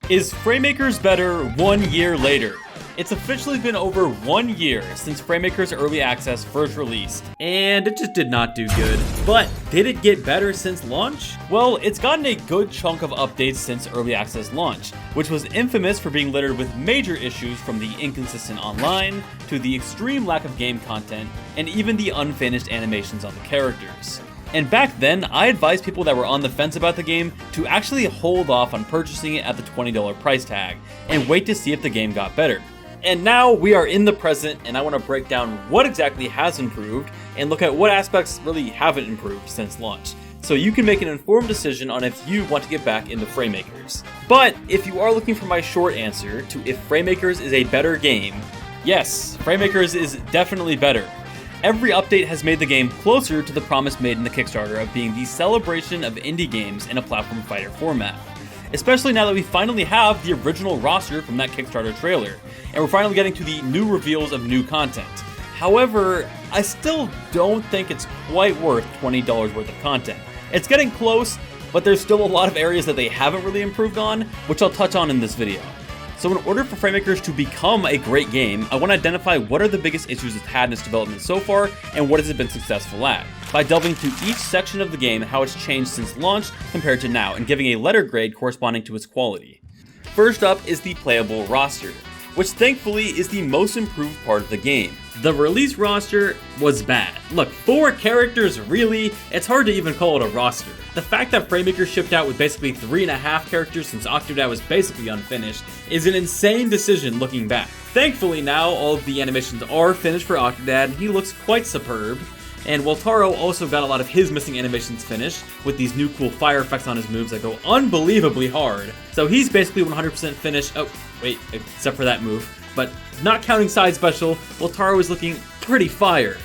Is Fraymakers Better 1 year later? It's officially been over 1 year since Fraymakers Early Access first released, and it just did not do good. But did it get better since launch? Well, it's gotten a good chunk of updates since Early Access launch, which was infamous for being littered with major issues from the inconsistent online, to the extreme lack of game content, and even the unfinished animations on the characters. And back then, I advised people that were on the fence about the game to actually hold off on purchasing it at the $20 price tag, and wait to see if the game got better. And now we are in the present, and I want to break down what exactly has improved, and look at what aspects really haven't improved since launch, so you can make an informed decision on if you want to get back into Fraymakers. But if you are looking for my short answer to if Fraymakers is a better game, yes, Fraymakers is definitely better. Every update has made the game closer to the promise made in the Kickstarter of being the celebration of indie games in a platform fighter format. Especially now that we finally have the original roster from that Kickstarter trailer, and we're finally getting to the new reveals of new content. However, I still don't think it's quite worth $20 worth of content. It's getting close, but there's still a lot of areas that they haven't really improved on, which I'll touch on in this video. So in order for Fraymakers to become a great game, I want to identify what are the biggest issues it's had in its development so far, and what has it been successful at, by delving through each section of the game, how it's changed since launch compared to now, and giving a letter grade corresponding to its quality. First up is the playable roster, which thankfully is the most improved part of the game. The release roster was bad. Look, 4 characters really? It's hard to even call it a roster. The fact that Fraymakers shipped out with basically 3.5 characters since Octodad was basically unfinished is an insane decision looking back. Thankfully now all of the animations are finished for Octodad, and he looks quite superb. And Waltaro also got a lot of his missing animations finished, with these new cool fire effects on his moves that go unbelievably hard. So he's basically 100% finished. Oh, wait, except for that move. But not counting side special, Waltaro is looking pretty fire.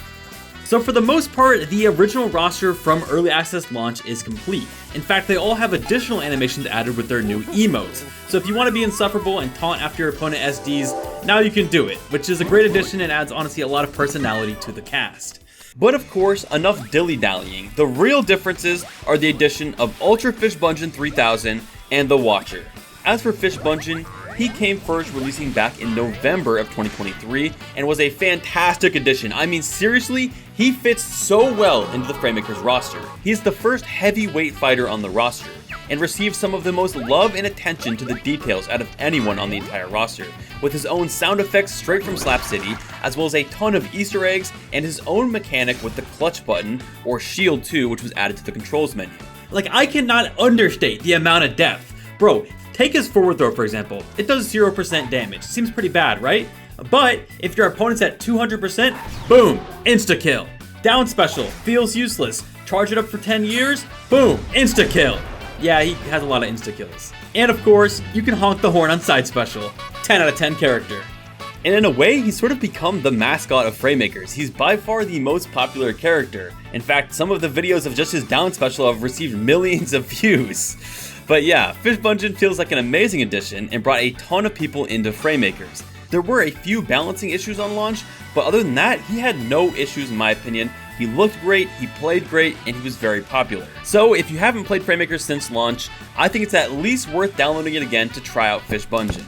So for the most part, the original roster from Early Access launch is complete. In fact, they all have additional animations added with their new emotes. So if you want to be insufferable and taunt after your opponent SDs, now you can do it, which is a great addition and adds honestly a lot of personality to the cast. But of course, enough dilly-dallying. The real differences are the addition of Ultra Fishbunjin 3000 and the Watcher. As for Fishbunjin, he came first, releasing back in November of 2023, and was a fantastic addition. I mean, seriously, he fits so well into the Fraymakers roster. He's the first heavyweight fighter on the roster, and receives some of the most love and attention to the details out of anyone on the entire roster, with his own sound effects straight from Slap City, as well as a ton of Easter eggs, and his own mechanic with the clutch button, or shield 2, which was added to the controls menu. Like, I cannot understate the amount of depth. Bro, take his forward throw for example. It does 0% damage. Seems pretty bad, right? But if your opponent's at 200%, boom, insta-kill. Down special, feels useless. Charge it up for 10 years, boom, insta-kill. Yeah, he has a lot of insta-kills. And of course, you can honk the horn on side special. 10 out of 10 character. And in a way, he's sort of become the mascot of Fraymakers. He's by far the most popular character. In fact, some of the videos of just his down special have received millions of views. But yeah, Fishbunjin feels like an amazing addition and brought a ton of people into Fraymakers. There were a few balancing issues on launch, but other than that, he had no issues in my opinion. He looked great, he played great, and he was very popular. So if you haven't played Fraymakers since launch, I think it's at least worth downloading it again to try out Fishbunjin.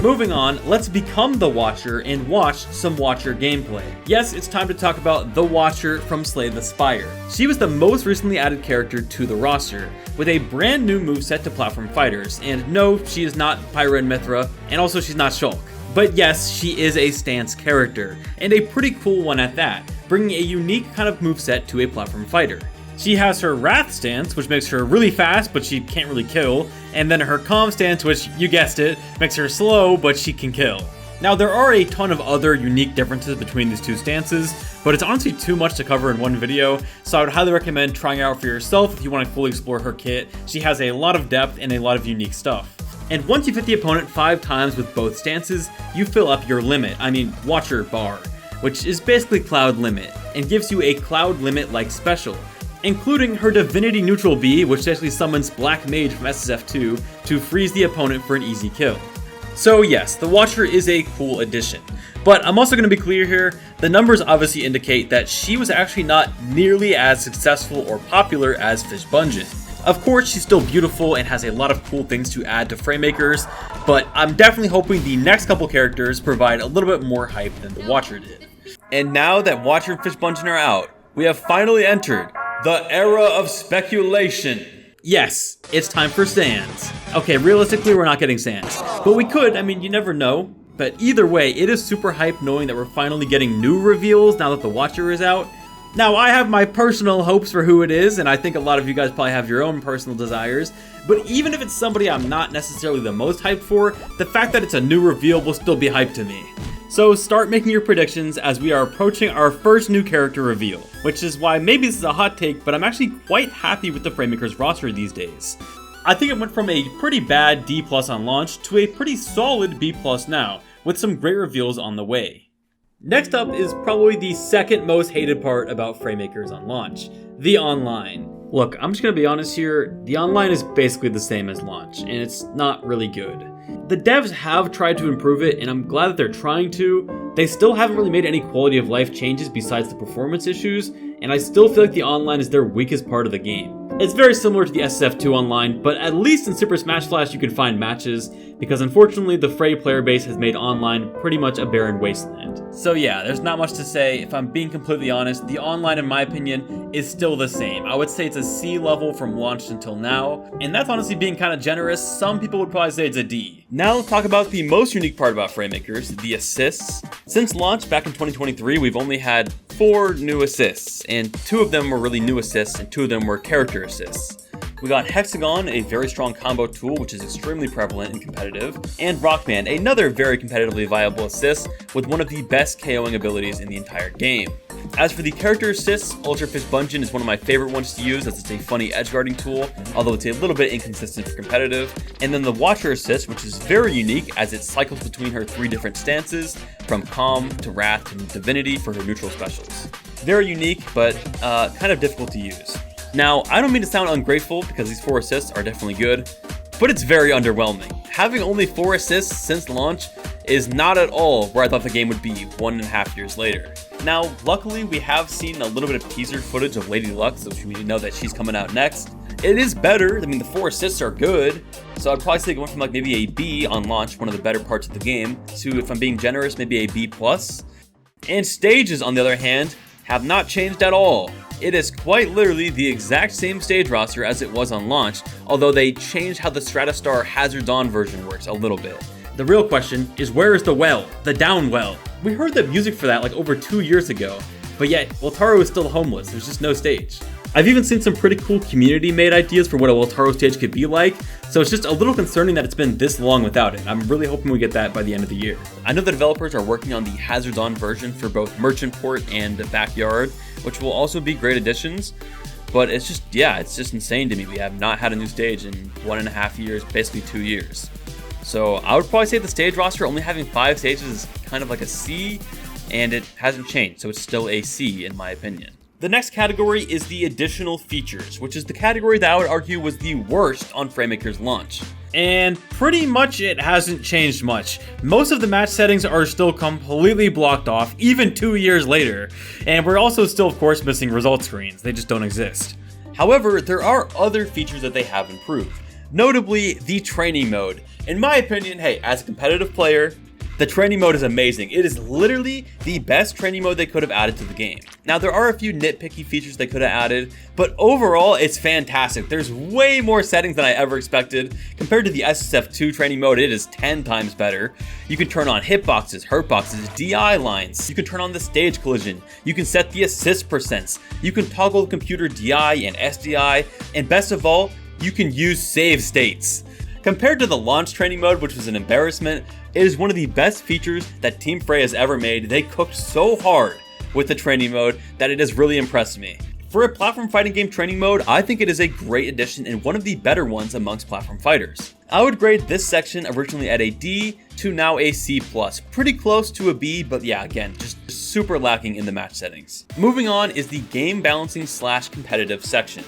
Moving on, let's become the Watcher and watch some Watcher gameplay. Yes, it's time to talk about the Watcher from Slay the Spire. She was the most recently added character to the roster, with a brand new moveset to platform fighters. And no, she is not Pyra and Mithra, and also she's not Shulk. But yes, she is a stance character, and a pretty cool one at that, bringing a unique kind of moveset to a platform fighter. She has her Wrath stance, which makes her really fast, but she can't really kill, and then her Calm stance, which, you guessed it, makes her slow, but she can kill. Now, there are a ton of other unique differences between these two stances, but it's honestly too much to cover in one video, so I would highly recommend trying it out for yourself if you want to fully explore her kit. She has a lot of depth and a lot of unique stuff. And once you've hit the opponent 5 times with both stances, you fill up your limit, Watcher bar, which is basically Cloud Limit, and gives you a Cloud Limit-like special, including her Divinity Neutral B, which actually summons Black Mage from SSF2 to freeze the opponent for an easy kill. So yes, the Watcher is a cool addition, but I'm also going to be clear here, the numbers obviously indicate that she was actually not nearly as successful or popular as Fishbunjin. Of course, she's still beautiful and has a lot of cool things to add to Fraymakers, but I'm definitely hoping the next couple characters provide a little bit more hype than the Watcher did. And now that Watcher and Fishbunjin are out, we have finally entered the era of speculation. Yes, it's time for Sans. Okay, realistically, we're not getting Sans, but we could. I mean, you never know. But either way, it is super hype knowing that we're finally getting new reveals now that the Watcher is out. Now, I have my personal hopes for who it is, and I think a lot of you guys probably have your own personal desires. But even if it's somebody I'm not necessarily the most hyped for, the fact that it's a new reveal will still be hype to me. So start making your predictions as we are approaching our first new character reveal, which is why maybe this is a hot take, but I'm actually quite happy with the Fraymakers roster these days. I think it went from a pretty bad D+ on launch to a pretty solid B+ now, with some great reveals on the way. Next up is probably the second most hated part about Fraymakers on launch, the online. Look, I'm just gonna be honest here, the online is basically the same as launch, and it's not really good. The devs have tried to improve it, and I'm glad that they're trying to. They still haven't really made any quality of life changes besides the performance issues, and I still feel like the online is their weakest part of the game. It's very similar to the SSF2 online, but at least in Super Smash Flash you can find matches, because unfortunately the Fray player base has made online pretty much a barren wasteland. So yeah, there's not much to say. If I'm being completely honest, the online in my opinion is still the same. I would say it's a C level from launch until now, and that's honestly being kind of generous. Some people would probably say it's a D. Now let's talk about the most unique part about Fraymakers, the assists. Since launch back in 2023, we've only had 4 new assists, and 2 of them were really new assists, and 2 of them were character assists. We got Hexagon, a very strong combo tool which is extremely prevalent and competitive, and Rockman, another very competitively viable assist with one of the best KOing abilities in the entire game. As for the character assists, Ultra Fishbunjin is one of my favorite ones to use as it's a funny edgeguarding tool, although it's a little bit inconsistent for competitive. And then the Watcher assist, which is very unique as it cycles between her 3 different stances, from Calm to Wrath to Divinity for her neutral specials. Very unique, but kind of difficult to use. Now, I don't mean to sound ungrateful because these 4 assists are definitely good, but it's very underwhelming. Having only 4 assists since launch is not at all where I thought the game would be 1.5 years later. Now, luckily, we have seen a little bit of teaser footage of Lady Luck, so we know that she's coming out next. It is better. I mean, the 4 assists are good, so I'd probably say going from like maybe a B on launch, one of the better parts of the game, to, if I'm being generous, maybe a B+. And stages, on the other hand, have not changed at all. It is quite literally the exact same stage roster as it was on launch, although they changed how the Stratastar Hazard Dawn version works a little bit. The real question is, where is the well? The down well? We heard the music for that like over 2 years ago, but yet Wataru is still homeless. There's just no stage. I've even seen some pretty cool community-made ideas for what a Wataru stage could be like, so it's just a little concerning that it's been this long without it. I'm really hoping we get that by the end of the year. I know the developers are working on the Hazard Dawn version for both Merchant Port and the Backyard, which will also be great additions, but it's just, yeah, it's just insane to me. We have not had a new stage in 1.5 years, basically 2 years. So I would probably say the stage roster only having 5 stages is kind of like a C, and it hasn't changed, so it's still a C in my opinion. The next category is the additional features, which is the category that I would argue was the worst on Fraymakers launch. And pretty much it hasn't changed much. Most of the match settings are still completely blocked off, even 2 years later. And we're also still, of course, missing result screens. They just don't exist. However, there are other features that they have improved. Notably, the training mode. In my opinion, hey, as a competitive player, the training mode is amazing. It is literally the best training mode they could have added to the game. Now, there are a few nitpicky features they could have added, but overall, it's fantastic. There's way more settings than I ever expected. Compared to the SSF2 training mode, it is 10 times better. You can turn on hitboxes, hurtboxes, DI lines. You can turn on the stage collision. You can set the assist percents. You can toggle computer DI and SDI. And best of all, you can use save states. Compared to the launch training mode, which was an embarrassment, it is one of the best features that Team Fray has ever made. They cooked so hard with the training mode that it has really impressed me. For a platform fighting game training mode, I think it is a great addition and one of the better ones amongst platform fighters. I would grade this section originally at a D to now a C+, pretty close to a B, but yeah, again, just super lacking in the match settings. Moving on is the game balancing / competitive section.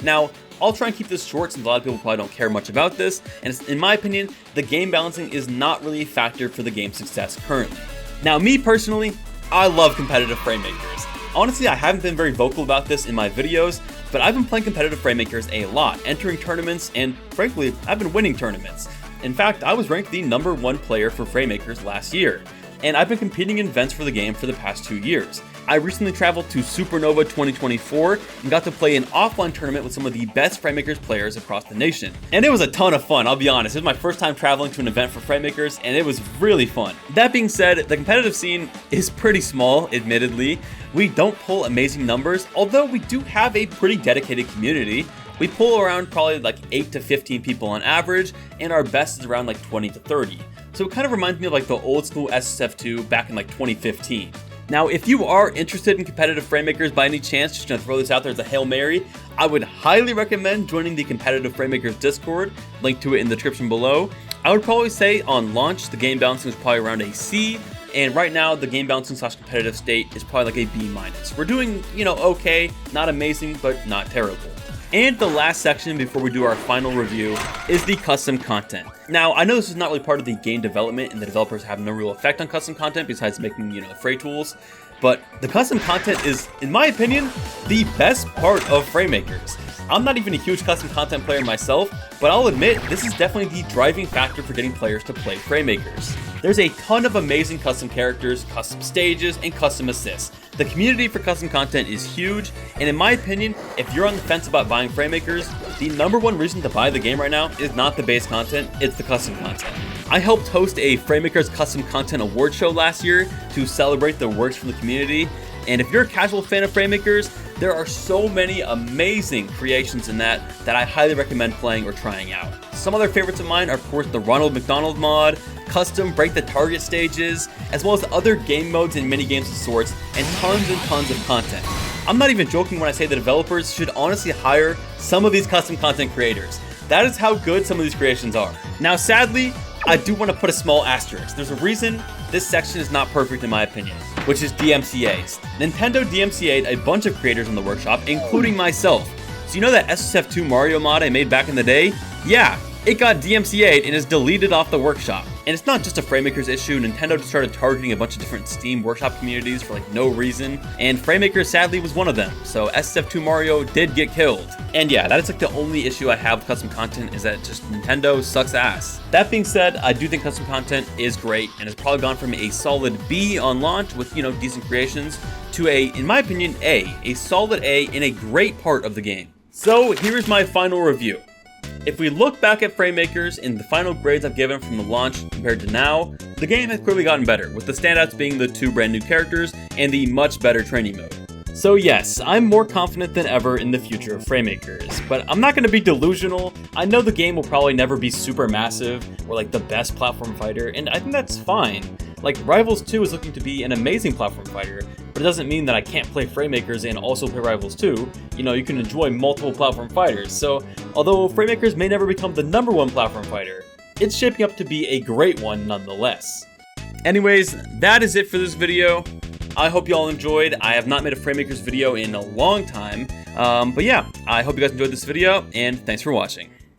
Now, I'll try and keep this short since a lot of people probably don't care much about this, and in my opinion, the game balancing is not really a factor for the game's success currently. Now, me personally, I love competitive Fraymakers. Honestly, I haven't been very vocal about this in my videos. but I've been playing competitive Fraymakers a lot, entering tournaments, and frankly, I've been winning tournaments. In fact, I was ranked the #1 player for Fraymakers last year, and I've been competing in events for the game for the past 2 years. I recently traveled to Supernova 2024 and got to play an offline tournament with some of the best Fraymakers players across the nation. And it was a ton of fun, I'll be honest. It was my first time traveling to an event for Fraymakers, and it was really fun. That being said, the competitive scene is pretty small, admittedly. We don't pull amazing numbers, although we do have a pretty dedicated community. We pull around probably like 8 to 15 people on average, and our best is around like 20 to 30. So it kind of reminds me of like the old school SSF2 back in like 2015. Now, if you are interested in competitive Fraymakers by any chance, just gonna throw this out there as a Hail Mary, I would highly recommend joining the competitive Fraymakers Discord, link to it in the description below. I would probably say on launch, the game balancing is probably around a C, and right now the game balancing / competitive state is probably like a B-. We're doing, okay, not amazing, but not terrible. And the last section before we do our final review is the custom content. Now, I know this is not really part of the game development and the developers have no real effect on custom content besides making, the Fray tools, but the custom content is, in my opinion, the best part of Fraymakers. I'm not even a huge custom content player myself, but I'll admit this is definitely the driving factor for getting players to play Fraymakers. There's a ton of amazing custom characters, custom stages, and custom assists. The community for custom content is huge, and in my opinion, if you're on the fence about buying Fraymakers, the #1 reason to buy the game right now is not the base content, it's the custom content. I helped host a Fraymakers Custom Content Award show last year to celebrate the works from the community, and if you're a casual fan of Fraymakers, there are so many amazing creations in that I highly recommend playing or trying out. Some other favorites of mine are of course the Ronald McDonald mod, custom break the target stages, as well as other game modes and mini games of sorts, and tons of content. I'm not even joking when I say the developers should honestly hire some of these custom content creators. That is how good some of these creations are. Now sadly, I do want to put a small asterisk. There's a reason this section is not perfect in my opinion, which is DMCAs. Nintendo DMCA'd a bunch of creators in the workshop, including myself. So you know that SSF2 Mario mod I made back in the day? Yeah, it got DMCA'd and is deleted off the workshop. And it's not just a Fraymakers issue, Nintendo just started targeting a bunch of different Steam workshop communities for like no reason, and Fraymakers sadly was one of them, so SSF2 Mario did get killed. And yeah, that is like the only issue I have with custom content, is that just Nintendo sucks ass. That being said, I do think custom content is great, and it's probably gone from a solid B on launch with, decent creations, to a, in my opinion, a solid A in a great part of the game. So here's my final review. If we look back at Fraymakers and the final grades I've given from the launch compared to now, the game has clearly gotten better, with the standouts being the 2 brand new characters and the much better training mode. So yes, I'm more confident than ever in the future of Fraymakers, but I'm not going to be delusional. I know the game will probably never be super massive or like the best platform fighter, and I think that's fine. Like, Rivals 2 is looking to be an amazing platform fighter, but it doesn't mean that I can't play Fraymakers and also play Rivals 2. You can enjoy multiple platform fighters, so although Fraymakers may never become the #1 platform fighter, it's shaping up to be a great one nonetheless. Anyways, that is it for this video. I hope you all enjoyed. I have not made a Fraymakers video in a long time, but yeah, I hope you guys enjoyed this video, and thanks for watching.